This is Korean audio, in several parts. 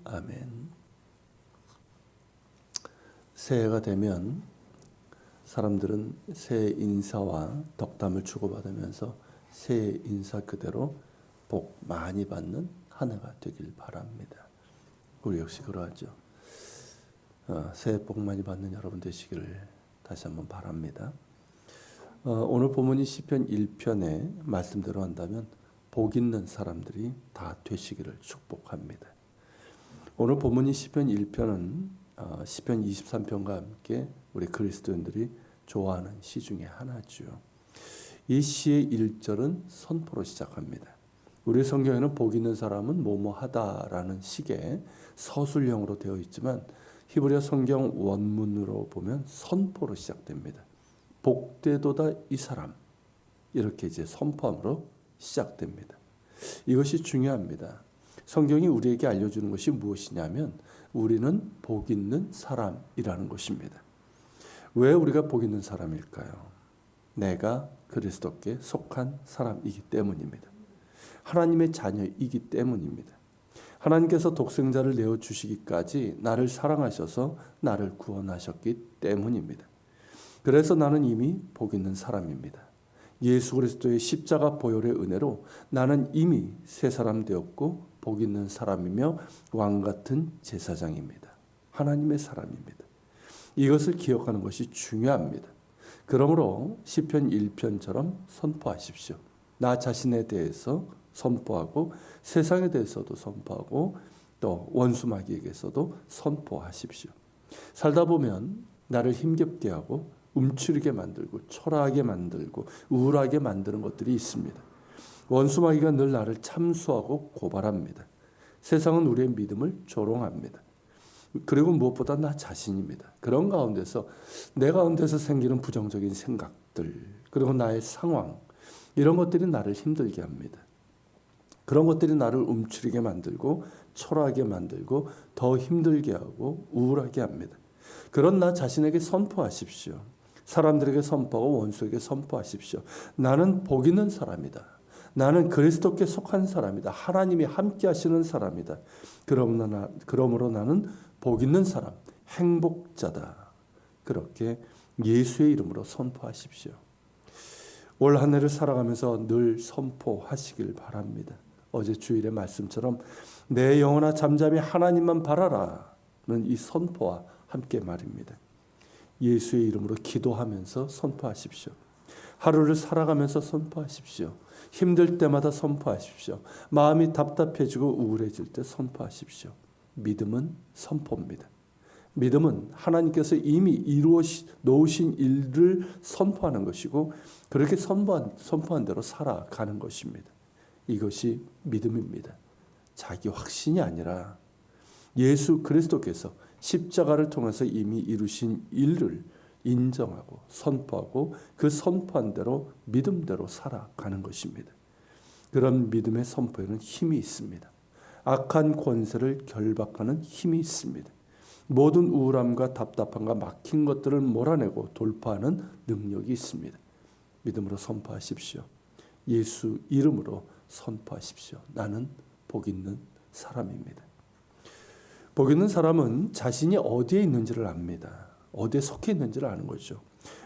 아멘. 새해가 되면 사람들은 새해 인사와 덕담을 주고받으면서 새해 인사 그대로 복 많이 받는 한 해가 되길 바랍니다. 우리 역시 그러하죠. 새해 복 많이 받는 여러분 되시기를 다시 한번 바랍니다. 오늘 본문이 시편 1편의 말씀대로 한다면 복 있는 사람들이 다 되시기를 축복합니다. 오늘 본문이 시편 1편은 시편 23편과 함께 우리 그리스도인들이 좋아하는 시 중에 하나죠. 이 시의 1절은 선포로 시작합니다. 우리 성경에는 복 있는 사람은 뭐뭐하다라는 식의 서술형으로 되어 있지만 히브리어 성경 원문으로 보면 선포로 시작됩니다. 복되도다 이 사람, 이렇게 이제 선포함으로 시작됩니다. 이것이 중요합니다. 성경이 우리에게 알려주는 것이 무엇이냐면 우리는 복 있는 사람이라는 것입니다. 왜 우리가 복 있는 사람일까요? 내가 그리스도께 속한 사람이기 때문입니다. 하나님의 자녀이기 때문입니다. 하나님께서 독생자를 내어주시기까지 나를 사랑하셔서 나를 구원하셨기 때문입니다. 그래서 나는 이미 복 있는 사람입니다. 예수 그리스도의 십자가 보혈의 은혜로 나는 이미 새 사람 되었고 복 있는 사람이며 왕같은 제사장입니다. 하나님의 사람입니다. 이것을 기억하는 것이 중요합니다. 그러므로 시편 1편처럼 선포하십시오. 나 자신에 대해서 선포하고 세상에 대해서도 선포하고 또 원수 마귀에게서도 선포하십시오. 살다 보면 나를 힘겹게 하고 움츠리게 만들고 초라하게 만들고 우울하게 만드는 것들이 있습니다. 원수 마귀가 늘 나를 참수하고 고발합니다. 세상은 우리의 믿음을 조롱합니다. 그리고 무엇보다 나 자신입니다. 그런 가운데서 내 가운데서 생기는 부정적인 생각들 그리고 나의 상황 이런 것들이 나를 힘들게 합니다. 그런 것들이 나를 움츠리게 만들고 초라하게 만들고 더 힘들게 하고 우울하게 합니다. 그런 나 자신에게 선포하십시오. 사람들에게 선포하고 원수에게 선포하십시오. 나는 복 있는 사람이다. 나는 그리스도께 속한 사람이다. 하나님이 함께 하시는 사람이다. 그러므로 나는 복 있는 사람, 행복자다. 그렇게 예수의 이름으로 선포하십시오. 올 한 해를 살아가면서 늘 선포하시길 바랍니다. 어제 주일의 말씀처럼 내 영혼아 잠잠히 하나님만 바라라는 이 선포와 함께 말입니다. 예수의 이름으로 기도하면서 선포하십시오. 하루를 살아가면서 선포하십시오. 힘들 때마다 선포하십시오. 마음이 답답해지고 우울해질 때 선포하십시오. 믿음은 선포입니다. 믿음은 하나님께서 이미 이루어 놓으신 일을 선포하는 것이고 그렇게 선포한 대로 살아가는 것입니다. 이것이 믿음입니다. 자기 확신이 아니라 예수 그리스도께서 십자가를 통해서 이미 이루신 일을 인정하고 선포하고 그 선포한 대로 믿음대로 살아가는 것입니다. 그런 믿음의 선포에는 힘이 있습니다. 악한 권세를 결박하는 힘이 있습니다. 모든 우울함과 답답함과 막힌 것들을 몰아내고 돌파하는 능력이 있습니다. 믿음으로 선포하십시오. 예수 이름으로 선포하십시오. 나는 복 있는 사람입니다. 복 있는 사람은 자신이 어디에 있는지를 압니다. 어디에 속해 있는지를 아는 거죠.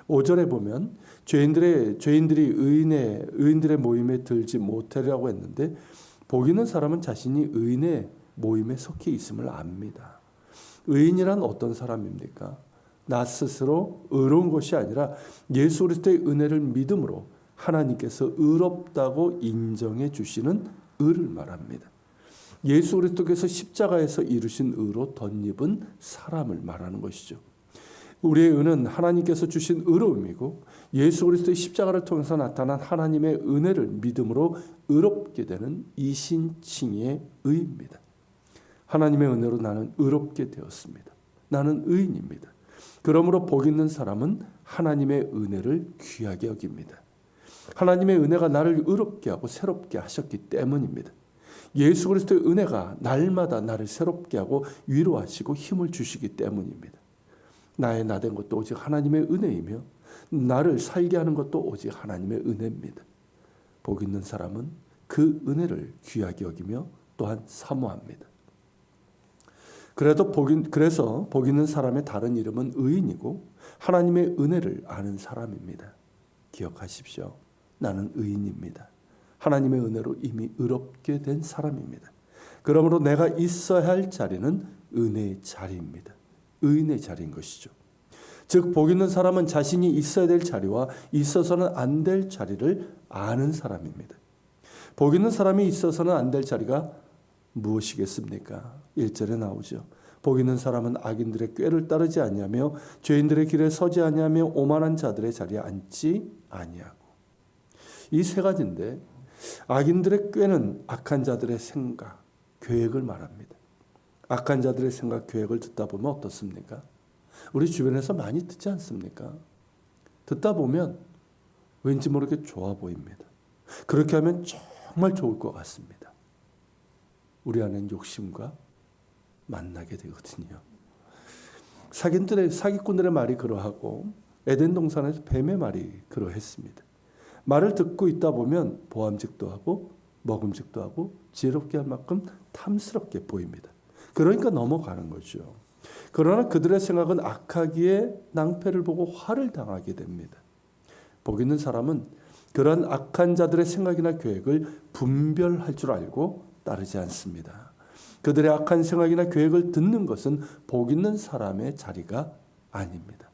5절에 보면 죄인들이 의인들의 모임에 들지 못하리라고 했는데 복 있는 사람은 자신이 의인의 모임에 속해 있음을 압니다. 의인이란 어떤 사람입니까? 나 스스로 의로운 것이 아니라 예수 그리스도의 은혜를 믿음으로 하나님께서 의롭다고 인정해 주시는 의를 말합니다. 예수 그리스도께서 십자가에서 이루신 의로 덧입은 사람을 말하는 것이죠. 우리의 의는 하나님께서 주신 의로움이고 예수 그리스도의 십자가를 통해서 나타난 하나님의 은혜를 믿음으로 의롭게 되는 이신칭의 의입니다. 하나님의 은혜로 나는 의롭게 되었습니다. 나는 의인입니다. 그러므로 복 있는 사람은 하나님의 은혜를 귀하게 여깁니다. 하나님의 은혜가 나를 의롭게 하고 새롭게 하셨기 때문입니다. 예수 그리스도의 은혜가 날마다 나를 새롭게 하고 위로하시고 힘을 주시기 때문입니다. 나의 나된 것도 오직 하나님의 은혜이며 나를 살게 하는 것도 오직 하나님의 은혜입니다. 복 있는 사람은 그 은혜를 귀하게 여기며 또한 사모합니다. 그래서 복 있는 사람의 다른 이름은 의인이고 하나님의 은혜를 아는 사람입니다. 기억하십시오. 나는 의인입니다. 하나님의 은혜로 이미 의롭게 된 사람입니다. 그러므로 내가 있어야 할 자리는 은혜의 자리입니다. 의인의 자리인 것이죠. 즉 복 있는 사람은 자신이 있어야 될 자리와 있어서는 안 될 자리를 아는 사람입니다. 복 있는 사람이 있어서는 안 될 자리가 무엇이겠습니까? 1절에 나오죠. 복 있는 사람은 악인들의 꾀를 따르지 아니하며 죄인들의 길에 서지 아니하며 오만한 자들의 자리에 앉지 아니하고. 이 세 가지인데 악인들의 꾀는 악한 자들의 생각, 계획을 말합니다. 악한 자들의 생각, 계획을 듣다 보면 어떻습니까? 우리 주변에서 많이 듣지 않습니까? 듣다 보면 왠지 모르게 좋아 보입니다. 그렇게 하면 정말 좋을 것 같습니다. 우리 안엔 욕심과 만나게 되거든요. 사기꾼들의 말이 그러하고 에덴 동산에서 뱀의 말이 그러했습니다. 말을 듣고 있다 보면 보암직도 하고 먹음직도 하고 지혜롭게 할 만큼 탐스럽게 보입니다. 그러니까 넘어가는 거죠. 그러나 그들의 생각은 악하기에 낭패를 보고 화를 당하게 됩니다. 복 있는 사람은 그런 악한 자들의 생각이나 계획을 분별할 줄 알고 따르지 않습니다. 그들의 악한 생각이나 계획을 듣는 것은 복 있는 사람의 자리가 아닙니다.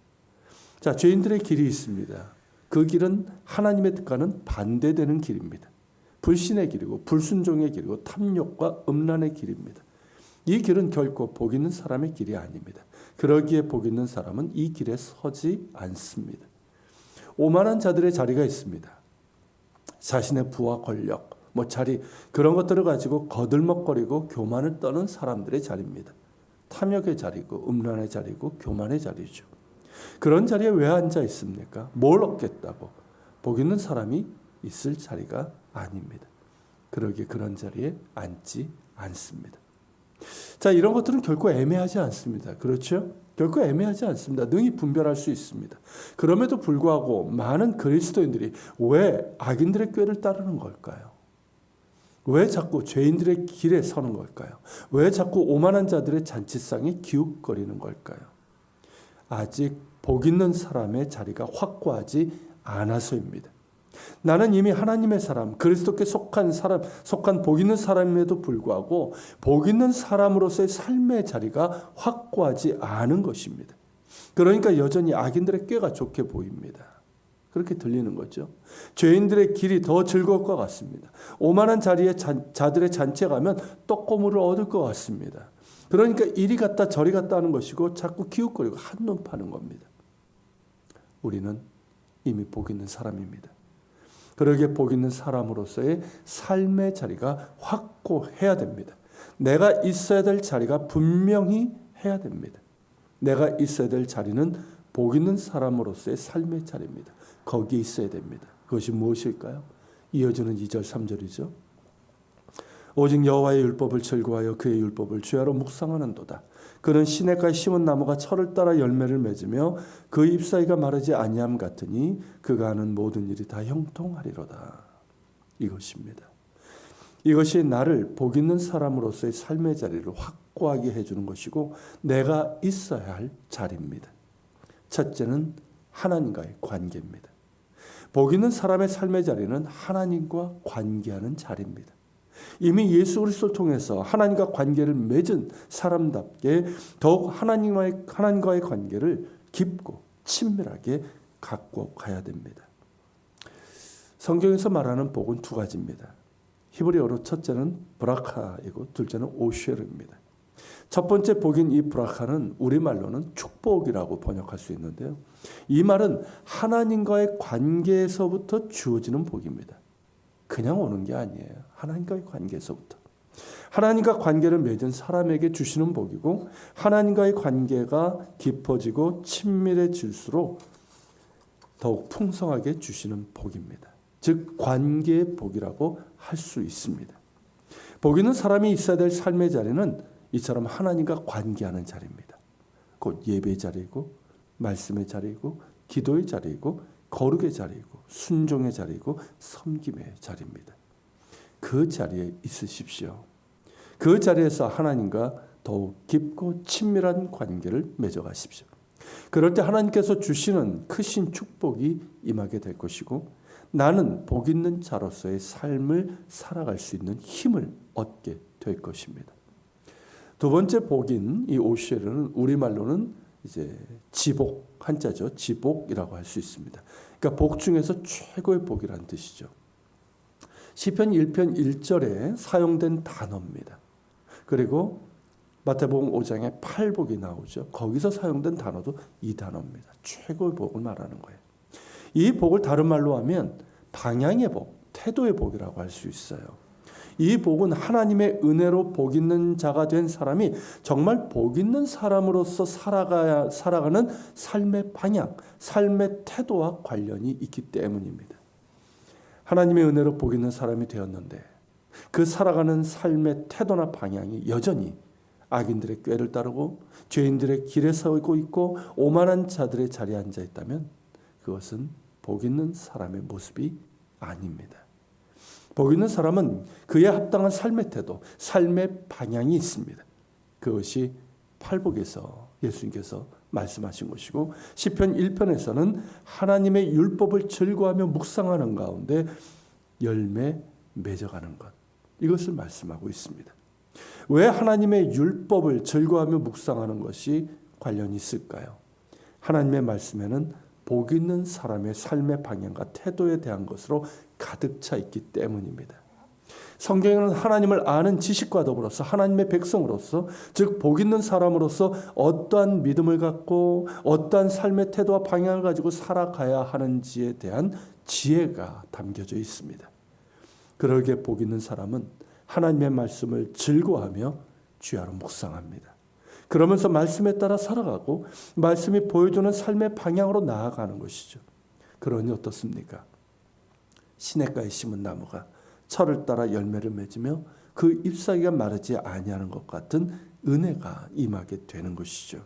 자, 죄인들의 길이 있습니다. 그 길은 하나님의 뜻과는 반대되는 길입니다. 불신의 길이고 불순종의 길이고 탐욕과 음란의 길입니다. 이 길은 결코 복 있는 사람의 길이 아닙니다. 그러기에 복 있는 사람은 이 길에 서지 않습니다. 오만한 자들의 자리가 있습니다. 자신의 부와 권력, 자리 그런 것들을 가지고 거들먹거리고 교만을 떠는 사람들의 자리입니다. 탐욕의 자리고 음란의 자리고 교만의 자리죠. 그런 자리에 왜 앉아 있습니까? 뭘 얻겠다고? 복 있는 사람이 있을 자리가 아닙니다. 그러기에 그런 자리에 앉지 않습니다. 자, 이런 것들은 결코 애매하지 않습니다. 그렇죠? 결코 애매하지 않습니다. 능히 분별할 수 있습니다. 그럼에도 불구하고 많은 그리스도인들이 왜 악인들의 꾀를 따르는 걸까요? 왜 자꾸 죄인들의 길에 서는 걸까요? 왜 자꾸 오만한 자들의 잔치상에 기웃거리는 걸까요? 아직 복 있는 사람의 자리가 확고하지 않아서입니다. 나는 이미 하나님의 사람, 그리스도께 속한 복 있는 사람임에도 불구하고 복 있는 사람으로서의 삶의 자리가 확고하지 않은 것입니다. 그러니까 여전히 악인들의 꾀가 좋게 보입니다. 그렇게 들리는 거죠. 죄인들의 길이 더 즐거울 것 같습니다. 오만한 자들의 잔치에 가면 떡고물을 얻을 것 같습니다. 그러니까 이리 갔다 저리 갔다 하는 것이고 자꾸 기웃거리고 한눈 파는 겁니다. 우리는 이미 복 있는 사람입니다. 그러기에 복 있는 사람으로서의 삶의 자리가 확고해야 됩니다. 내가 있어야 될 자리가 분명히 해야 됩니다. 내가 있어야 될 자리는 복 있는 사람으로서의 삶의 자리입니다. 거기에 있어야 됩니다. 그것이 무엇일까요? 이어지는 2절 3절이죠. 오직 여호와의 율법을 즐거워하여 그의 율법을 주야로 묵상하는도다. 그는 시냇가에 심은 나무가 철을 따라 열매를 맺으며 그 잎사귀가 마르지 아니함 같으니 그가 하는 모든 일이 다 형통하리로다. 이것입니다. 이것이 나를 복 있는 사람으로서의 삶의 자리를 확고하게 해주는 것이고 내가 있어야 할 자리입니다. 첫째는 하나님과의 관계입니다. 복 있는 사람의 삶의 자리는 하나님과 관계하는 자리입니다. 이미 예수 그리스도를 통해서 하나님과 관계를 맺은 사람답게 더욱 하나님과의 관계를 깊고 친밀하게 갖고 가야 됩니다. 성경에서 말하는 복은 두 가지입니다. 히브리어로 첫째는 브라카이고 둘째는 오쉐르입니다. 첫 번째 복인 이 브라카는 우리말로는 축복이라고 번역할 수 있는데요. 이 말은 하나님과의 관계에서부터 주어지는 복입니다. 그냥 오는 게 아니에요. 하나님과의 관계에서부터. 하나님과 관계를 맺은 사람에게 주시는 복이고 하나님과의 관계가 깊어지고 친밀해질수록 더욱 풍성하게 주시는 복입니다. 즉 관계의 복이라고 할 수 있습니다. 복 있는 사람이 있어야 될 삶의 자리는 이처럼 하나님과 관계하는 자리입니다. 곧 예배의 자리이고 말씀의 자리이고 기도의 자리이고 거룩의 자리이고 순종의 자리이고 섬김의 자리입니다. 그 자리에 있으십시오. 그 자리에서 하나님과 더 더욱 깊고 친밀한 관계를 맺어가십시오. 그럴 때 하나님께서 주시는 크신 축복이 임하게 될 것이고 나는 복 있는 자로서의 삶을 살아갈 수 있는 힘을 얻게 될 것입니다. 두 번째 복인 이 오쉐르는 우리말로는 이제 지복, 한자죠. 지복이라고 할 수 있습니다. 그러니까 복 중에서 최고의 복이라는 뜻이죠. 시편 1편 1절에 사용된 단어입니다. 그리고 마태복음 5장에 팔복이 나오죠. 거기서 사용된 단어도 이 단어입니다. 최고의 복을 말하는 거예요. 이 복을 다른 말로 하면 방향의 복, 태도의 복이라고 할 수 있어요. 이 복은 하나님의 은혜로 복 있는 자가 된 사람이 정말 복 있는 사람으로서 살아가는 삶의 방향, 삶의 태도와 관련이 있기 때문입니다. 하나님의 은혜로 복 있는 사람이 되었는데 그 살아가는 삶의 태도나 방향이 여전히 악인들의 꾀를 따르고 죄인들의 길에 서고 있고 오만한 자들의 자리에 앉아 있다면 그것은 복 있는 사람의 모습이 아닙니다. 복 있는 사람은 그에 합당한 삶의 태도, 삶의 방향이 있습니다. 그것이 팔복에서 예수님께서 말씀하신 것이고 시편 1편에서는 하나님의 율법을 즐거워하며 묵상하는 가운데 열매 맺어가는 것, 이것을 말씀하고 있습니다. 왜 하나님의 율법을 즐거워하며 묵상하는 것이 관련이 있을까요? 하나님의 말씀에는 복 있는 사람의 삶의 방향과 태도에 대한 것으로 가득 차 있기 때문입니다. 성경에는 하나님을 아는 지식과 더불어서 하나님의 백성으로서 즉 복 있는 사람으로서 어떠한 믿음을 갖고 어떠한 삶의 태도와 방향을 가지고 살아가야 하는지에 대한 지혜가 담겨져 있습니다. 그러기에 복 있는 사람은 하나님의 말씀을 즐거워하며 주야로 묵상합니다. 그러면서 말씀에 따라 살아가고 말씀이 보여주는 삶의 방향으로 나아가는 것이죠. 그러니 어떻습니까? 시냇가에 심은 나무가 철을 따라 열매를 맺으며 그 잎사귀가 마르지 아니하는 것 같은 은혜가 임하게 되는 것이죠.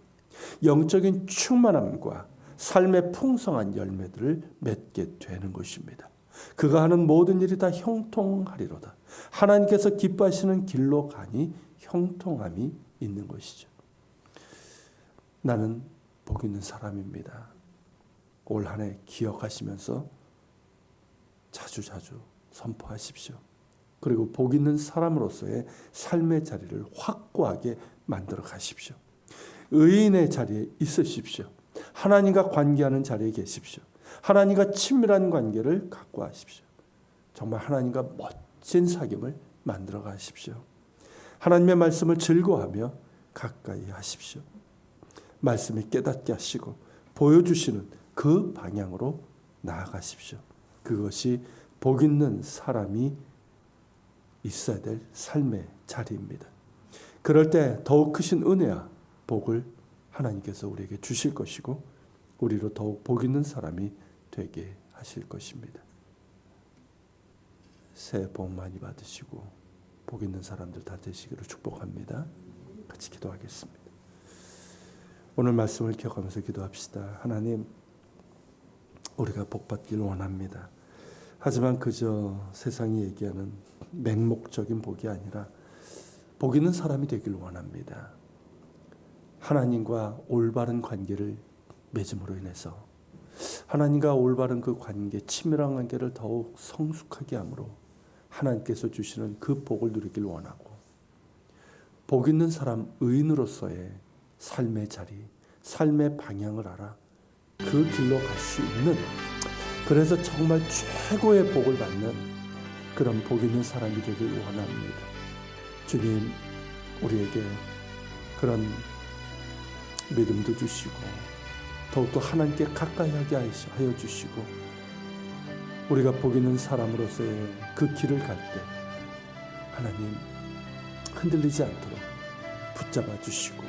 영적인 충만함과 삶의 풍성한 열매들을 맺게 되는 것입니다. 그가 하는 모든 일이 다 형통하리로다. 하나님께서 기뻐하시는 길로 가니 형통함이 있는 것이죠. 나는 복 있는 사람입니다. 올 한 해 기억하시면서 자주자주 선포하십시오. 그리고 복 있는 사람으로서의 삶의 자리를 확고하게 만들어 가십시오. 의인의 자리에 있으십시오. 하나님과 관계하는 자리에 계십시오. 하나님과 친밀한 관계를 갖고 하십시오. 정말 하나님과 멋진 사귐을 만들어 가십시오. 하나님의 말씀을 즐거워하며 가까이 하십시오. 말씀이 깨닫게 하시고 보여주시는 그 방향으로 나아가십시오. 그것이 복 있는 사람이 있어야 될 삶의 자리입니다. 그럴 때 더욱 크신 은혜와 복을 하나님께서 우리에게 주실 것이고 우리로 더욱 복 있는 사람이 되게 하실 것입니다. 새해 복 많이 받으시고 복 있는 사람들 다 되시기를 축복합니다. 같이 기도하겠습니다. 오늘 말씀을 기억하면서 기도합시다. 하나님, 우리가 복 받기를 원합니다. 하지만 그저 세상이 얘기하는 맹목적인 복이 아니라 복 있는 사람이 되기를 원합니다. 하나님과 올바른 관계를 맺음으로 인해서 하나님과 올바른 그 관계, 친밀한 관계를 더욱 성숙하게 함으로 하나님께서 주시는 그 복을 누리기를 원하고 복 있는 사람 의인으로서의 삶의 자리, 삶의 방향을 알아 그 길로 갈 수 있는, 그래서 정말 최고의 복을 받는 그런 복 있는 사람이 되길 원합니다. 주님, 우리에게 그런 믿음도 주시고 더욱더 하나님께 가까이 하게 하여 주시고 우리가 복 있는 사람으로서의 그 길을 갈 때 하나님 흔들리지 않도록 붙잡아 주시고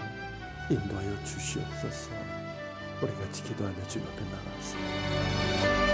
인도하여 주시옵소서. 우리 같이 기도하며 주님 앞에 나가겠습니다.